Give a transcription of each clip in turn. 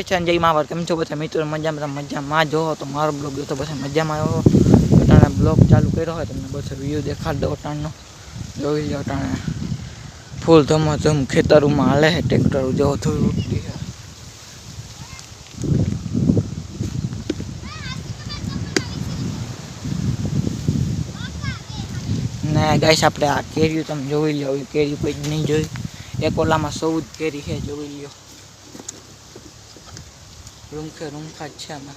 जय महाभारत केम छो बधा मित्रों मजा में जो तो मारो ब्लॉग जो तो बस मजा में आयो अटाणे ब्लॉग चालू कर्यो है तमने बस व्यू देखा दो अटाणनो जोई लो अटाणे फूल धमाधम खेतरू में हाले है ट्रेक्टर जो थोड़ी उठती है ने गाइस आपणे आ केरी तमे जोई लो केरी कोई नहीं जोई एक ओला में 14 केरी है जोई लो रूमखा अच्छा में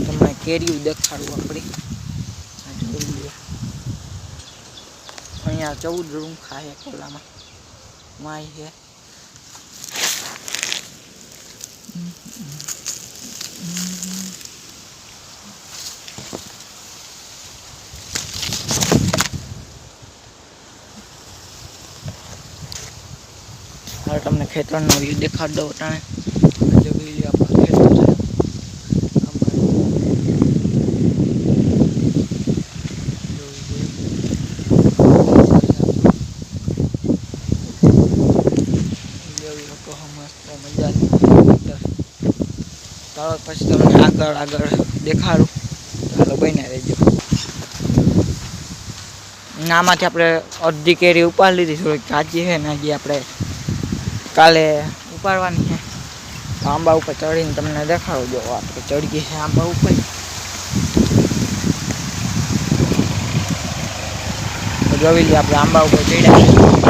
तमने केरी देखाड़ू अपनी अँ 14 रूमखा है कोला में माई है हाल तमने खेतर नो व्यू देखा दो अटाणे जो भी आपणो खेतर है ચાલો પછી તમને આગળ દેખાડું ચાલો બને રહેજો આમાંથી આપણે અડધી કેરી ઉપાડી લીધી થોડીક કાચી છે ને હજી આપણે કાલે ઉપાડવાની છે આંબા ઉપર ચડીને તમને દેખાડું જો આપણે ચડી ગઈ છે આંબા ઉપર જોઈ લઈએ આપણે આંબા ઉપર ચડ્યા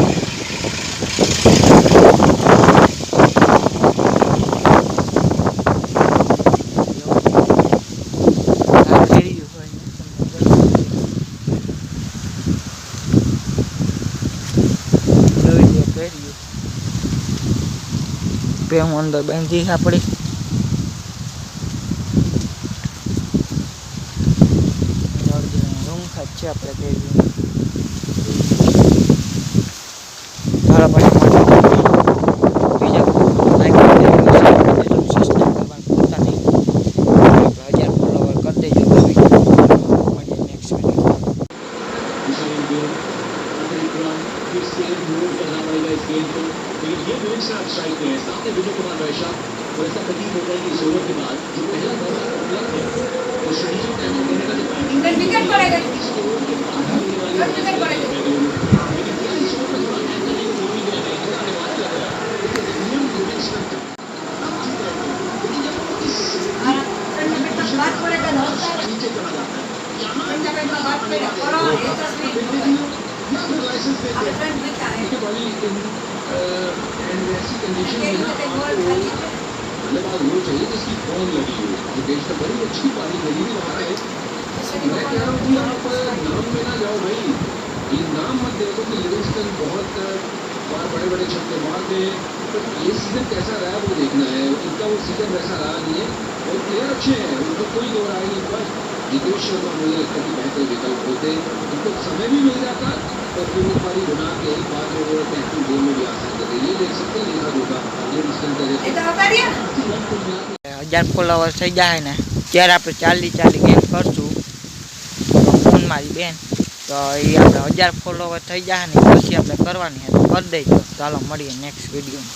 હું અંદર બાંધી આપણી રૂમ ખાત છે આપણે બીજા ये मिनट से आप स्ट्राइक में है सामने विजय कुमार वैशा और ऐसा प्रतीत होता है कि इस ओवर के बाद जो पहला बॉल उपलब्ध है वो स्ट्रेटेजिक टाइम आउट लेने का जो टाइमिंग विकेट पड़ेगा इस ओवर के बाद विकेट पड़ेगा लेकिन क्या इस ओवर में थोड़ा टाइम करने को बोल दिया है थोड़ा अनिवार्य लग रहा है लेकिन इंडियन डिफेंस में आप जीत रहे थे लेकिन जब इस बात पड़ेगा नीचे चला जाता है यहाँ बात पड़ेगा या फिर लाइसेंस देते हैं बॉलिंग एंड ऐसी कंडीशन में ना आपको बल्लेबाज होना चाहिए जिसकी फॉर्म लगी हो जो देश में बड़ी अच्छी पारी लगी हुई वहाँ है मैं कह रहा हूँ कि आप नाम में ना जाओ भाई ये नाम मत देखो कि लिविंगस्टन बहुत बार बड़े बड़े छक्के मारते हैं तो ये सीजन कैसा रहा वो देखना है इनका वो सीजन वैसा रहा नहीं है और प्लेयर अच्छे हैं उनको कोई दो राय नहीं पर जितेश शर्मा मुझे लगता है कि बेहतर विकल्प होते उनको समय भी मिल जाता और फिर एक बारी बना के एक बार वो एक्टिव गेम में भी आ सकते थे ये देख सकते हैं लिखा होगा ये डिस्टेंस करे 1000 ફોલોવર થઈ જાય ને ત્યારે આપણે 40 ગેમ કરશું ફોન મારી બેન તો એ આપણે 1000 ફોલોવર થઈ જાય ને પછી આપણે કરવાની છે તો કરી દેજો ચાલો મળીએ નેક્સ્ટ વિડીયોમાં